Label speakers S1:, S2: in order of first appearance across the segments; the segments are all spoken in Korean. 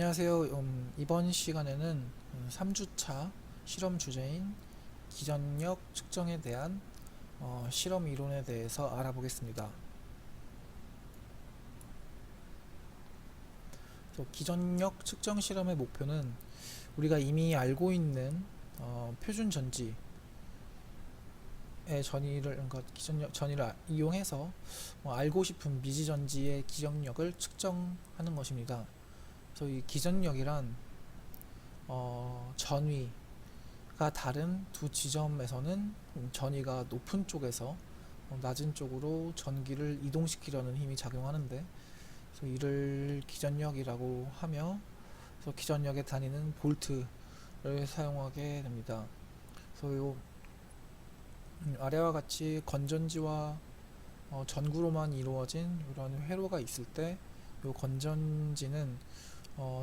S1: 안녕하세요. 이번 시간에는 3주차 실험 주제인 기전력 측정에 대한 실험 이론에 대해서 알아보겠습니다. 기전력 측정 실험의 목표는 우리가 이미 알고 있는 표준 전지의 전위를, 그러니까 기전력 전위를 이용해서 알고 싶은 미지 전지의 기전력을 측정하는 것입니다. 그래서 이 기전력이란 전위가 다른 두 지점에서는 전위가 높은 쪽에서 낮은 쪽으로 전기를 이동시키려는 힘이 작용하는데, 그래서 이를 기전력이라고 하며, 그래서 기전력의 단위는 볼트를 사용하게 됩니다. 그래서 아래와 같이 건전지와 전구로만 이루어진 이런 회로가 있을 때, 이 건전지는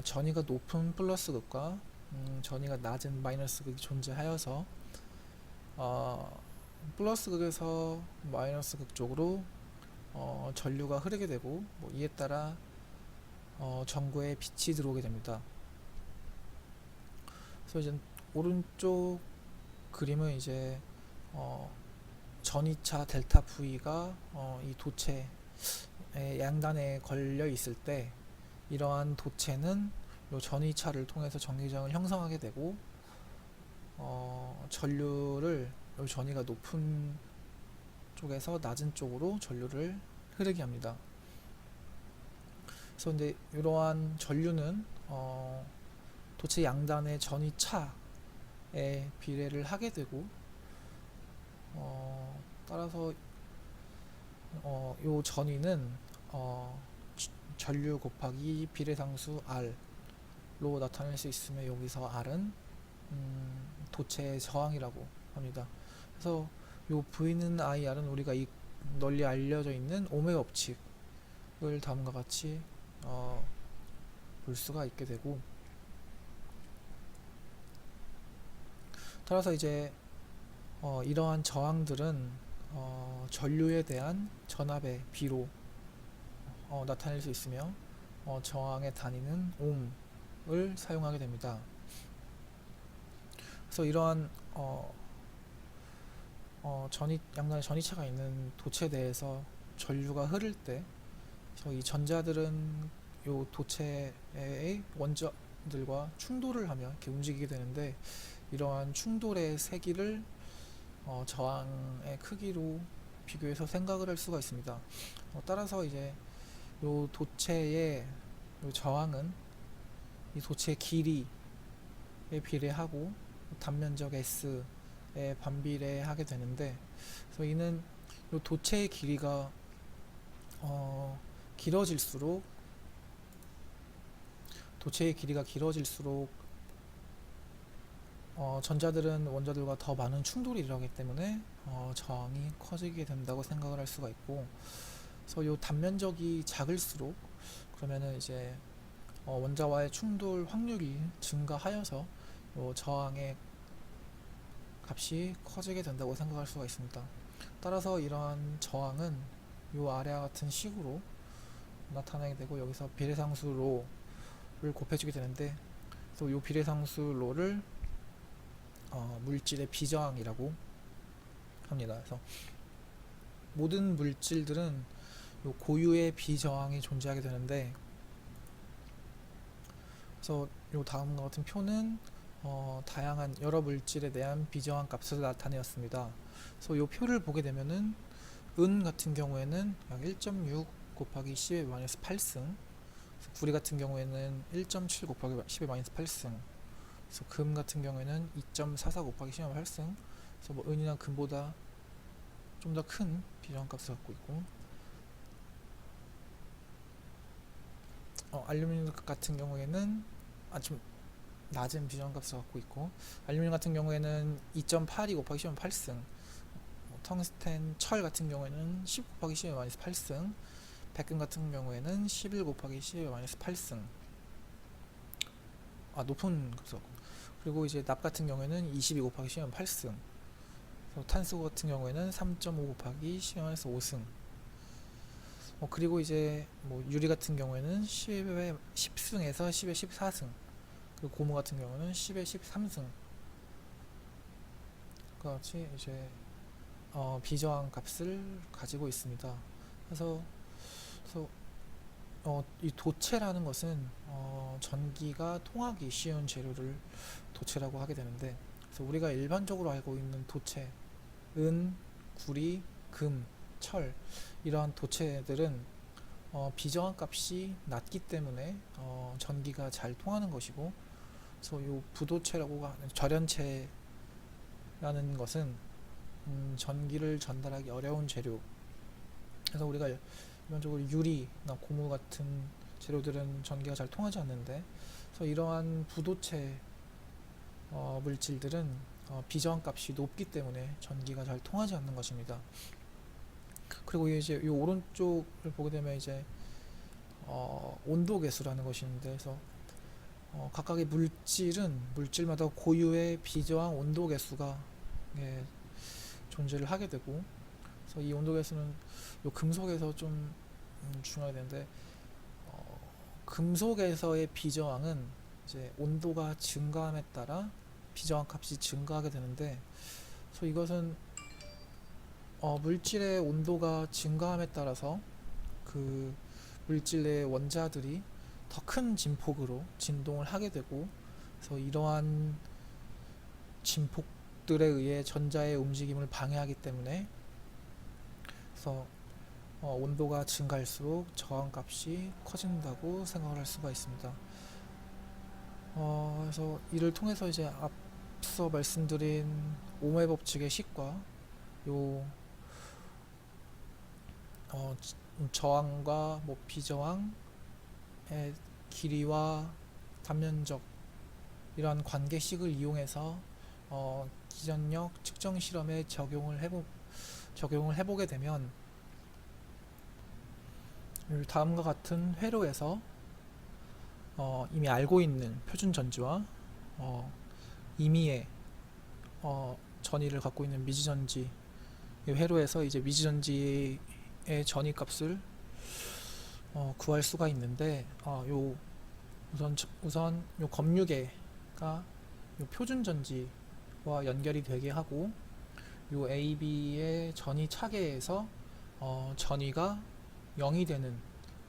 S1: 전위가 높은 플러스 극과 전위가 낮은 마이너스 극이 존재하여서 플러스 극에서 마이너스 극 쪽으로 전류가 흐르게 되고, 이에 따라 전구에 빛이 들어오게 됩니다. 그래서 이제 오른쪽 그림은 이제 전위차 델타 V가 이 도체의 양단에 걸려 있을 때, 이러한 도체는 요 전위차를 통해서 전기장을 형성하게 되고, 전류를 요 전위가 높은 쪽에서 낮은 쪽으로 전류를 흐르게 합니다. 그래서 근데 이러한 전류는 도체 양단의 전위차에 비례를 하게 되고, 따라서 요 전위는 전류 곱하기 비례상수 R로 나타낼 수 있으며, 여기서 R은 도체의 저항이라고 합니다. 그래서 요 V는 IR은 우리가 널리 알려져 있는 ohm의 법칙을 다음과 같이 볼 수가 있게 되고, 따라서 이제 이러한 저항들은 전류에 대한 전압의 비로 나타낼 수 있으며, 저항의 단위는 ohm을 사용하게 됩니다. 그래서 이러한 양단에 전위차가 있는 도체에 대해서 전류가 흐를 때, 이 전자들은 요 도체의 원자들과 충돌을 하며 이렇게 움직이게 되는데, 이러한 충돌의 세기를 저항의 크기로 비교해서 생각을 할 수가 있습니다. 따라서 이제 요 도체의 요 저항은 이 도체의 길이에 비례하고 단면적 S에 반비례하게 되는데, 그래서 이는 요 도체의 길이가 길어질수록 전자들은 원자들과 더 많은 충돌이 일어나기 때문에 저항이 커지게 된다고 생각을 할 수가 있고, 그래서 요 단면적이 작을수록 그러면은 이제 원자와의 충돌 확률이 증가하여서 요 저항의 값이 커지게 된다고 생각할 수가 있습니다. 따라서 이러한 저항은 요 아래와 같은 식으로 나타나게 되고, 여기서 비례상수 로를 곱해주게 되는데, 또 요 비례상수 로를 물질의 비저항이라고 합니다. 그래서 모든 물질들은 요 고유의 비저항이 존재하게 되는데, 그래서 요 다음과 같은 표는 다양한 여러 물질에 대한 비저항 값을 나타내었습니다. 그래서 요 표를 보게 되면은 은 같은 경우에는 약 1.6 곱하기 10의 8승, 구리 같은 경우에는 1.7 곱하기 10의 8승, 그래서 금 같은 경우에는 2.44 곱하기 10의 8승, 그래서 은이나 금보다 좀 더 큰 비저항 값을 갖고 있고, 알루미늄 같은 경우에는 좀 낮은 비저항 값을 갖고 있고, 알루미늄 같은 경우에는 2.82 곱하기 10의 8승, 텅스텐, 철 같은 경우에는 10 곱하기 10의 8승, 백금 같은 경우에는 11 곱하기 10의 8승, 높은 값을. 그리고 이제 납 같은 경우에는 22 곱하기 10의 8승, 탄소 같은 경우에는 3.5 곱하기 10의 5승. 그리고 이제 뭐 유리 같은 경우에는 10에 10승에서 10에 14승, 그리고 고무 같은 경우는 10에 13승 같이 이제 비저항 값을 가지고 있습니다. 그래서, 그래서 이 도체라는 것은 전기가 통하기 쉬운 재료를 도체라고 하게 되는데, 그래서 우리가 일반적으로 알고 있는 도체, 은, 구리, 금, 철, 이러한 도체들은 비저항 값이 낮기 때문에 전기가 잘 통하는 것이고, 그래서 이 부도체라고 하는 절연체라는 것은 전기를 전달하기 어려운 재료. 그래서 우리가 일반적으로 유리나 고무 같은 재료들은 전기가 잘 통하지 않는데, 그래서 이러한 부도체 물질들은 비저항 값이 높기 때문에 전기가 잘 통하지 않는 것입니다. 그리고 이제 이 오른쪽을 보게 되면 이제 온도 계수라는 것이 있는데, 그래서 각각의 물질마다 고유의 비저항 온도 계수가 예, 존재를 하게 되고, 그래서 이 온도 계수는 요 금속에서 좀 중요하게 되는데, 금속에서의 비저항은 이제 온도가 증가함에 따라 비저항 값이 증가하게 되는데, 그래서 이것은 물질의 온도가 증가함에 따라서 그 물질 내 원자들이 더 큰 진폭으로 진동을 하게 되고, 그래서 이러한 진폭들에 의해 전자의 움직임을 방해하기 때문에, 그래서 온도가 증가할수록 저항 값이 커진다고 생각을 할 수가 있습니다. 그래서 이를 통해서 이제 앞서 말씀드린 오음의 법칙의 식과 요 저항과 뭐 비저항의 길이와 단면적, 이러한 관계식을 이용해서 기전력 측정 실험에 적용을 해보게 되면 다음과 같은 회로에서 이미 알고 있는 표준 전지와 임의의 전위를 갖고 있는 미지 전지 회로에서 이제 미지 전지의 전위 값을 구할 수가 있는데, 요 우선 요 검유계가 요 표준 전지와 연결이 되게 하고, 요 AB의 전위 차계에서 전위가 0이 되는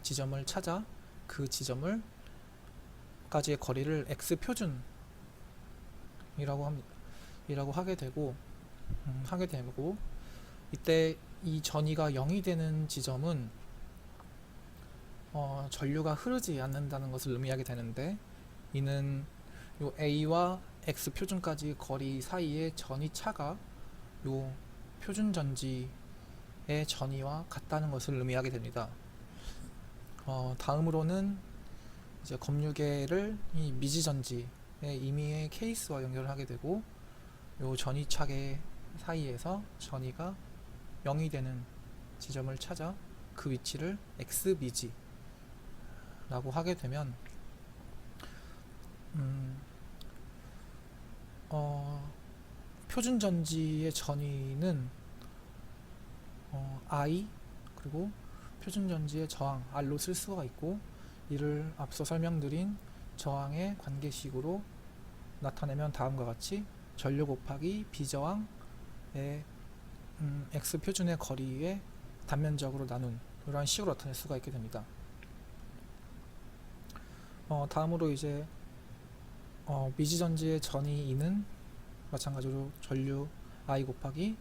S1: 지점을 찾아 그 지점을 까지의 거리를 x 표준이라고 합니다. 이라고 하게 되고 이때 이 전위가 0이 되는 지점은 전류가 흐르지 않는다는 것을 의미하게 되는데, 이는 요 A와 X 표준까지 거리 사이의 전위 차가 요 표준 전지의 전위와 같다는 것을 의미하게 됩니다. 다음으로는 이제 검유계를 이 미지 전지의 임의의 케이스와 연결을 하게 되고, 요 전위 차계 사이에서 전위가 0이 되는 지점을 찾아 그 위치를 X 미지 라고 하게 되면 표준 전지의 전위는 I, 그리고 표준 전지의 저항 R로 쓸 수가 있고, 이를 앞서 설명드린 저항의 관계식으로 나타내면 다음과 같이 전류 곱하기 비저항의 X 표준의 거리에 단면적으로 나눈 이러한 식으로 나타낼 수가 있게 됩니다. 다음으로 이제 미지전지의 전위 E는 마찬가지로 전류 I 곱하기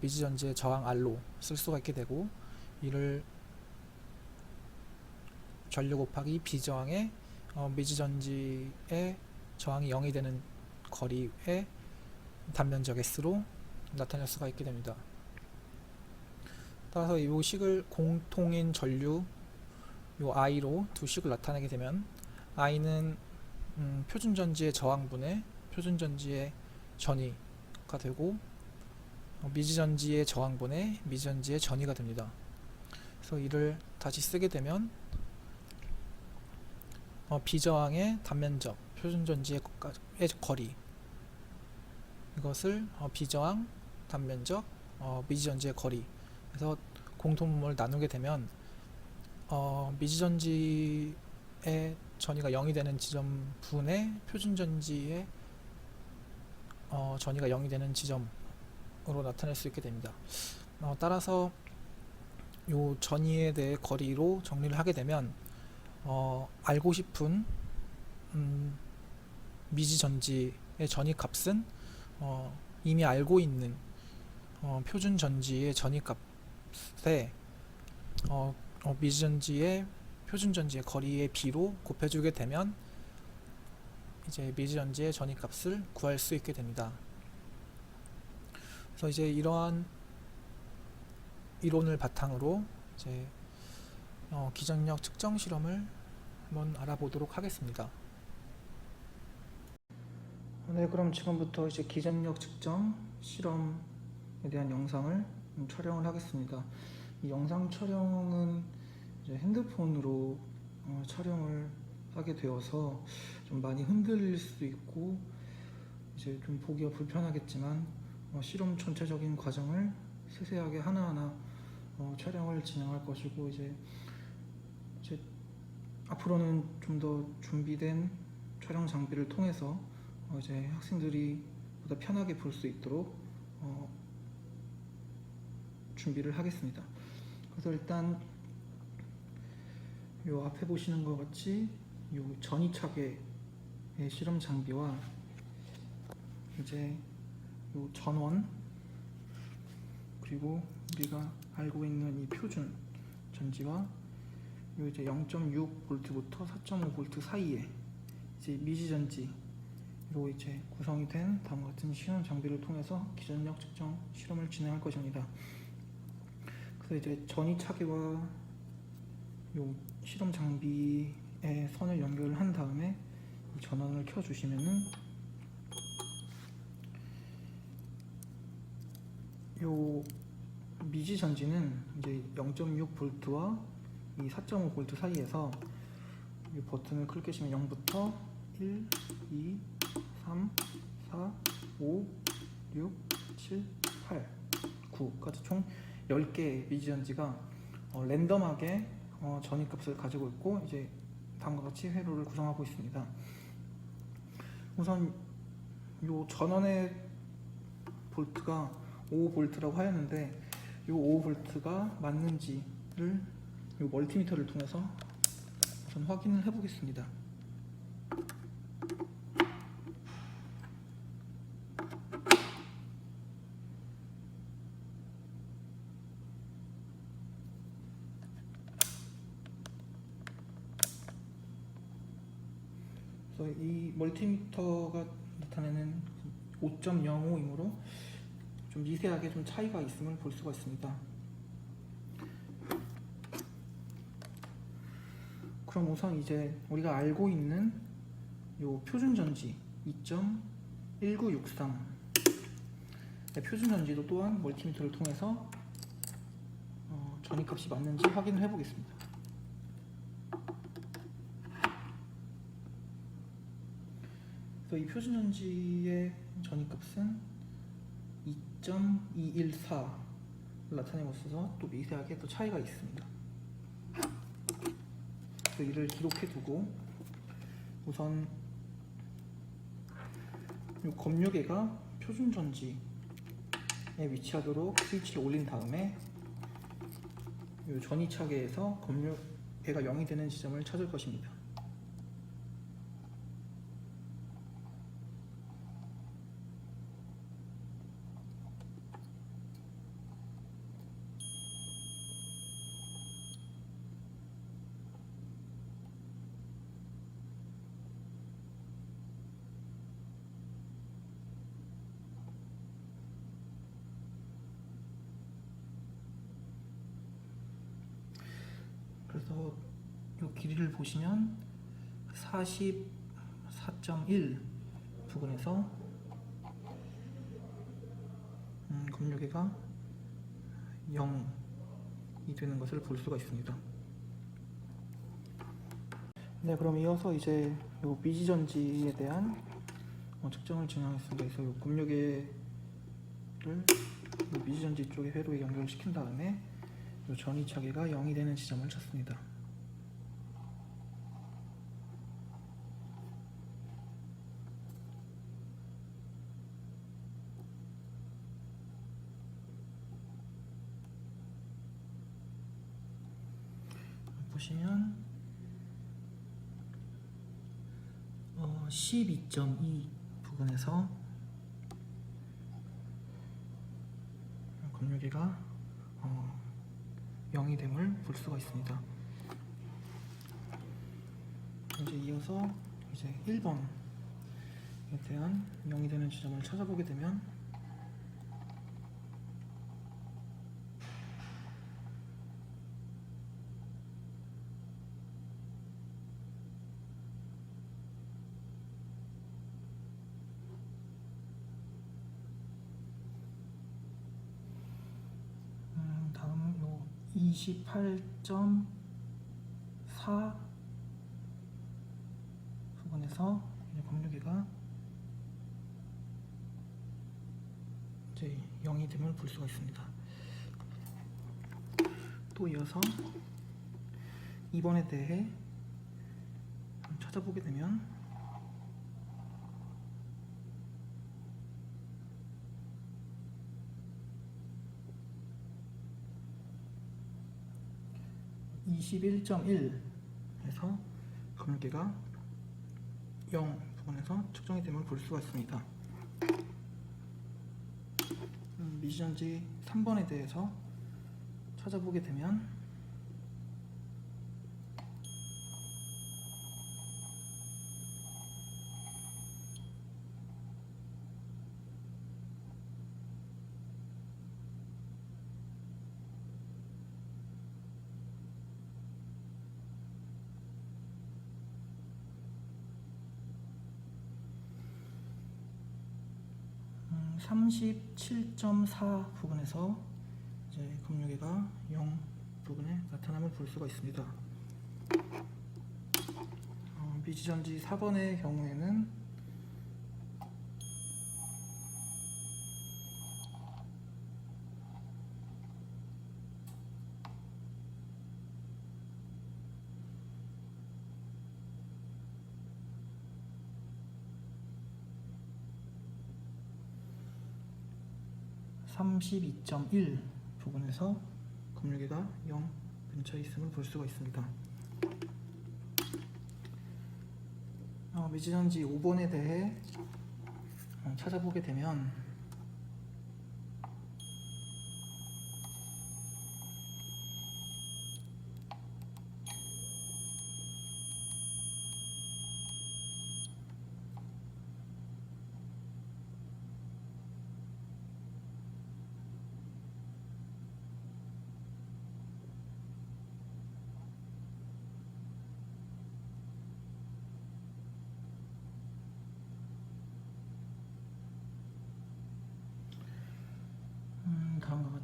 S1: 미지전지의 저항 R로 쓸 수가 있게 되고, 이를 전류 곱하기 비저항의 미지전지의 저항이 0이 되는 거리의 단면적 S로 나타낼 수가 있게 됩니다. 따라서 이 식을 공통인 전류 요 I로 두 식을 나타내게 되면, I는 표준전지의 저항분의 표준전지의 전위가 되고, 미지전지의 저항분의 미지전지의 전위가 됩니다. 그래서 이를 다시 쓰게 되면 비저항의 단면적 표준전지의 거리, 이것을 비저항 단면적 미지전지의 거리, 그래서 공통분모를 나누게 되면 미지전지의 전위가 0이 되는 지점 분의 표준전지의 전위가 0이 되는 지점으로 나타낼 수 있게 됩니다. 따라서 요 전위에 대해 거리로 정리를 하게 되면 알고 싶은 미지전지의 전위 값은 이미 알고 있는 표준전지의 전위 값에 미지전지의 표준전지의 거리의 비로 곱해주게 되면 이제 미지전지의 전위 값을 구할 수 있게 됩니다. 그래서 이제 이러한 이론을 바탕으로 이제 기전력 측정 실험을 한번 알아보도록 하겠습니다. 네, 그럼 지금부터 이제 기전력 측정 실험에 대한 영상을 촬영을 하겠습니다. 이 영상 촬영은 이제 핸드폰으로 촬영을 하게 되어서 좀 많이 흔들릴 수도 있고 이제 좀 보기가 불편하겠지만 실험 전체적인 과정을 세세하게 하나하나 촬영을 진행할 것이고 이제 앞으로는 좀 더 준비된 촬영 장비를 통해서 이제 학생들이 보다 편하게 볼 수 있도록 준비를 하겠습니다. 그래서 일단 요 앞에 보시는 것 같이 요 전위차계의 실험 장비와 이제 요 전원 그리고 우리가 알고 있는 이 표준 전지와 요 이제 0.6V부터 4.5V 사이에 이제 미지전지로 이제 구성이 된 다음과 같은 실험 장비를 통해서 기전력 측정 실험을 진행할 것입니다. 그래서 이제 전위차계와 요 실험 장비에 선을 연결한 다음에 이 전원을 켜주시면은 요 미지전지는 이제 0.6V와 이 4.5V 사이에서 이 버튼을 클릭하시면 0부터 1, 2, 3, 4, 5, 6, 7, 8, 9까지 총 10개의 미지전지가 랜덤하게 전위값을 가지고 있고 이제 다음과 같이 회로를 구성하고 있습니다. 우선 요 전원의 볼트가 5V라고 하였는데 요 5V가 맞는지를 요 멀티미터를 통해서 우선 확인을 해 보겠습니다. 그래서 이 멀티미터가 나타내는 5.05이므로 좀 미세하게 좀 차이가 있음을 볼 수가 있습니다. 그럼 우선 이제 우리가 알고 있는 요 표준전지 2.1963 표준전지도 또한 멀티미터를 통해서 전위값이 맞는지 확인을 해 보겠습니다. 그래서 이 표준전지의 전위값은 2.214를 나타내고 있어서 또 미세하게 또 차이가 있습니다. 그래서 이를 기록해 두고 우선 이 검요계가 표준전지에 위치하도록 스위치를 올린 다음에 이 전위차계에서 검요계가 0이 되는 지점을 찾을 것입니다. 그래서 이 길이를 보시면 44.1 부근에서 검요계가 0이 되는 것을 볼 수가 있습니다. 네, 그럼 이어서 이제 요 미지전지에 대한 측정을 진행하겠습니다. 그래서 요 검요계를 미지전지 쪽의 회로에 연결시킨 다음에 요 전위차계가 0이 되는 지점을 찾습니다. 보시면 12.2 부근에서 검열기가 0이 됨을 볼 수가 있습니다. 이제 이어서 이제 1번에 대한 0이 되는 지점을 찾아보게 되면 다음 요 28.4 부분에서 검열기가 이제 0이 됨을 볼 수가 있습니다. 또 이어서 2번에 대해 찾아보게 되면 (21.1) 에서 검열기가 0 부분에서 측정이 됨을 볼 수가 있습니다. 미지전지 3번에 대해서 찾아보게 되면 (37.4) 부분에서 이제 검열기가 0 부분에 나타남을 볼 수가 있습니다. 미지전지 4번의 경우에는 32.1 부분에서 검열기가 0 근처에 있음을 볼 수가 있습니다. 미지전지 5번에 대해 찾아보게 되면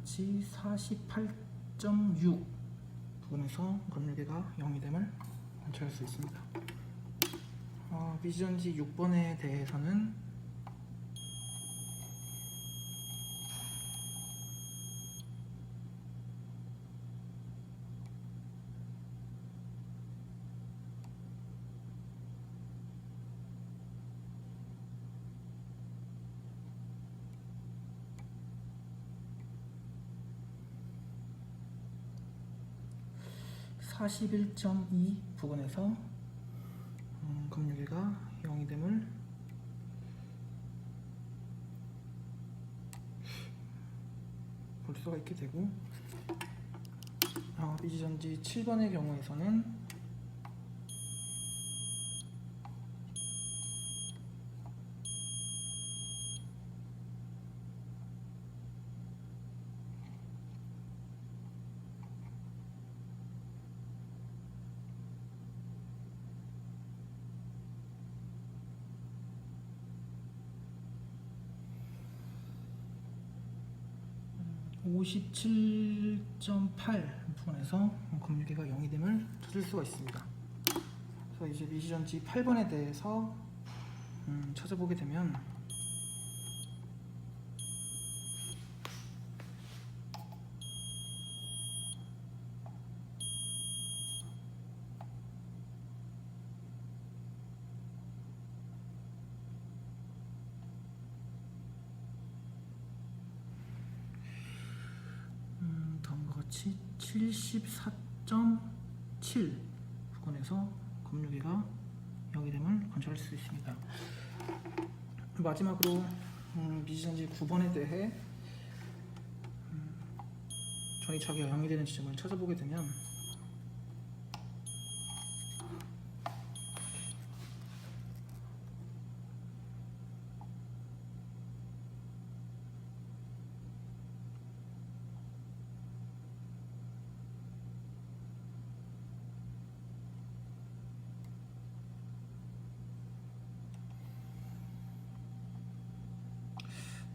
S1: 48.6 부분에서 검열기가 0이 됨을 관찰할 수 있습니다. 미지전지 6번에 대해서는 41.2 부분에서 검열기가 0이 됨을 볼 수가 있게 되고, 미지전지 7번의 경우에서는 57.8 부분에서 검열기가 0이 됨을 찾을 수가 있습니다. 그래서 이제 미지전지 8번에 대해서 찾아보게 되면 74.7 7 부근에서 검유계가 0이 됨을 관찰할 수 있습니다. 마지막으로 미지전지 9번에 대해 전이차기가 0이 되는 지점을 찾아보게 되면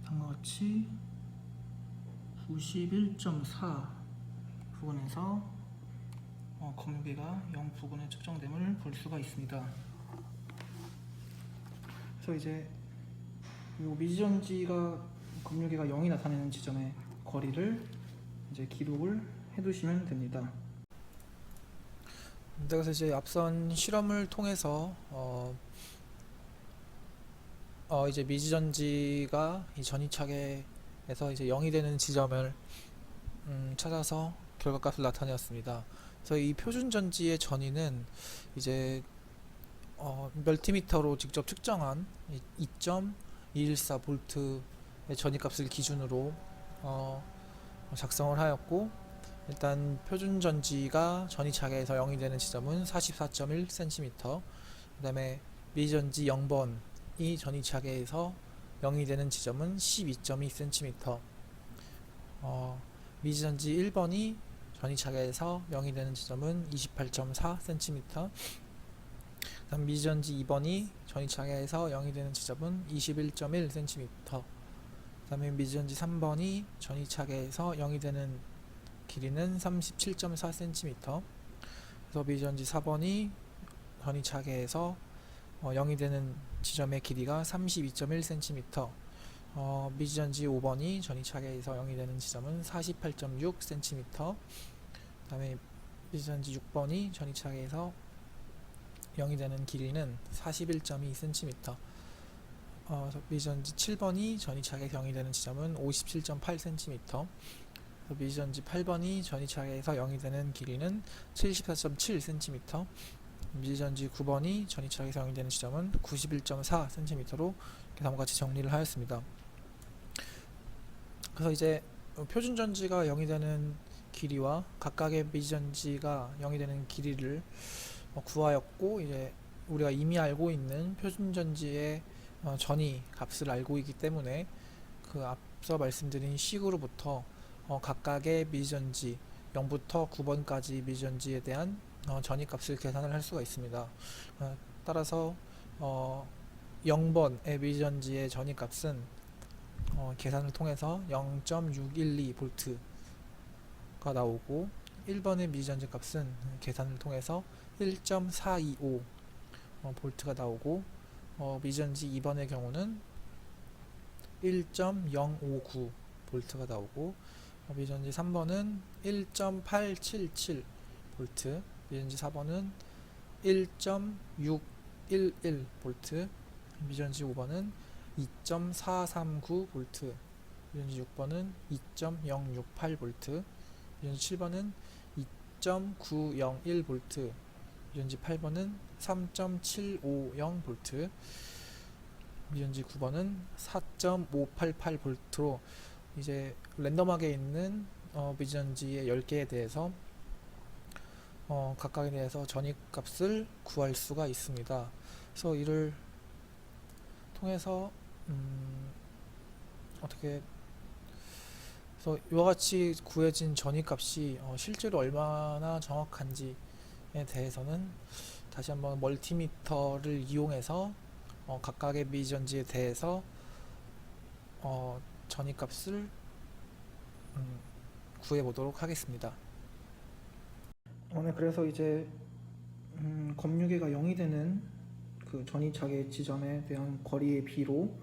S1: 다음과 같이 91.4 부근에서 검유계가 0 부근에 측정됨을 볼 수가 있습니다. 그래서 이제 이 미지전지가 검유계가 0이 나타내는 지점의 거리를 이제 기록을 해두시면 됩니다. 그래서 이제 앞선 실험을 통해서 이제 미지전지가 이 전이차계에서 이제 0이 되는 지점을 찾아서 결과값을 나타내었습니다. 그래서 이 표준전지의 전이는 이제 멀티미터로 직접 측정한 2.214V의 전이값을 기준으로 작성을 하였고, 일단 표준전지가 전이차계에서 0이 되는 지점은 44.1cm, 그 다음에 미지전지 0번이 전이차계에서 0이 되는 지점은 12.2cm, 미지전지 1번이 전이차계에서 0이 되는 지점은 28.4cm, 그다음 미지전지 2번이 전이차계에서 0이 되는 지점은 21.1cm, 그다음에 미지전지 3번이 전이차계에서 0이 되는 길이는 37.4cm, 그래서 미지전지 4번이 전이차계에서 0이 되는 지점의 길이가 32.1cm, 미지전지 5번이 전이차계에서 0이 되는 지점은 48.6cm, 그 다음에 미지전지 6번이 전이차계에서 0이 되는 길이는 41.2cm, 미지전지 7번이 전이차계에서 0이 되는 지점은 57.8cm, 미지전지 8번이 전이차계에서 0이 되는 길이는 74.7cm, 미지전지 9번이 전이차계에서 0이 되는 지점은 91.4cm로 다음과 같이 정리를 하였습니다. 그래서 이제 표준전지가 0이 되는 길이와 각각의 미지전지가 0이 되는 길이를 구하였고, 이제 우리가 이미 알고 있는 표준전지의 전이 값을 알고 있기 때문에 그 앞서 말씀드린 식으로부터 각각의 미지전지 0부터 9번까지 미지전지에 대한 전이 값을 계산을 할 수가 있습니다. 따라서 0번의 미지전지의 전이 값은 계산을 통해서 0.612V가 나오고, 1번의 미지전지 값은 계산을 통해서 1.425V가 나오고, 미지전지 2번의 경우는 1.059V가 나오고, 미지전지 3번은 1.877V, 미지전지 4번은 1.611V, 미지전지 5번은 2.439V, 미지전지 6번은 2.068V, 미지전지 7번은 2.901V, 미지전지 8번은 3.750V, 미지전지 9번은 4.588V로 이제 랜덤하게 있는 미지전지의 10개에 대해서 각각에 대해서 전이값을 구할 수가 있습니다. 그래서 이를 통해서 그래서 이와 같이 구해진 전이값이 실제로 얼마나 정확한지에 대해서는 다시 한번 멀티미터를 이용해서 각각의 미지전지에 대해서 전이값을 구해보도록 하겠습니다. 네, 그래서 이제 검유계가 0이 되는 그 전이차계 지점에 대한 거리의 비로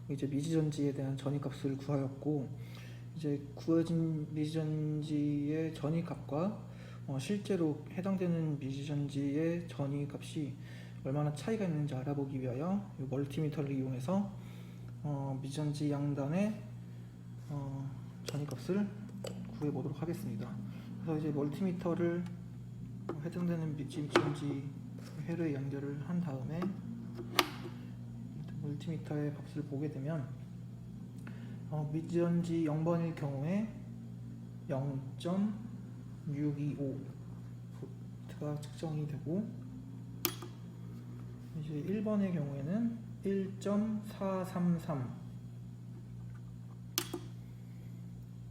S1: 이제 미지전지에 대한 전이값을 구하였고, 이제 구해진 미지전지의 전이값과 실제로 해당되는 미지전지의 전이값이 얼마나 차이가 있는지 알아보기 위하여 이 멀티미터를 이용해서 미지전지 양단의 전이값을 구해보도록 하겠습니다. 그래서 이제 멀티미터를 해당되는 미지전지 회로에 연결을 한 다음에 멀티미터의 값을 보게 되면 미지전지 0번일 경우에 0.625V가 측정이 되고, 이제 1번의 경우에는 1.433,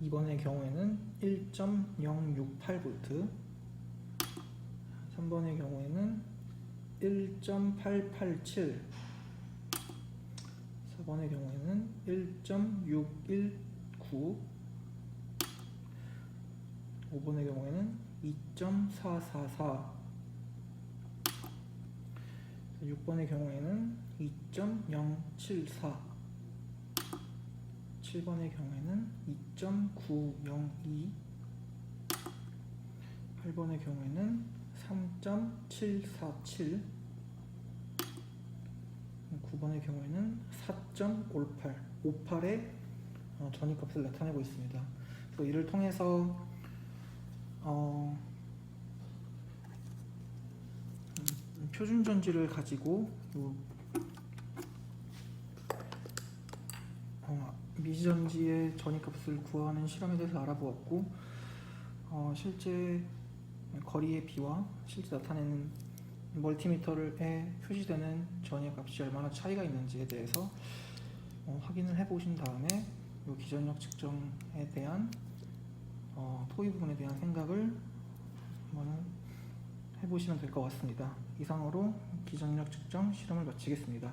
S1: 2번의 경우에는 1.068V, 3번의 경우에는 1.887, 4번의 경우에는 1.619, 5번의 경우에는 2.444, 6번의 경우에는 2.074, 7번의 경우에는 2.902, 8번의 경우에는 3.747, 9번의 경우에는 4.58의 전위값을 나타내고 있습니다. 그래서 이를 통해서 표준 전지를 가지고 미지전지의 전위값을 구하는 실험에 대해서 알아보았고, 실제 거리의 비와 실제 나타내는 멀티미터에 표시되는 전위값이 얼마나 차이가 있는지에 대해서 확인을 해보신 다음에 이 기전력 측정에 대한 토의 부분에 대한 생각을 한번 해보시면 될 것 같습니다. 이상으로 기전력 측정 실험을 마치겠습니다.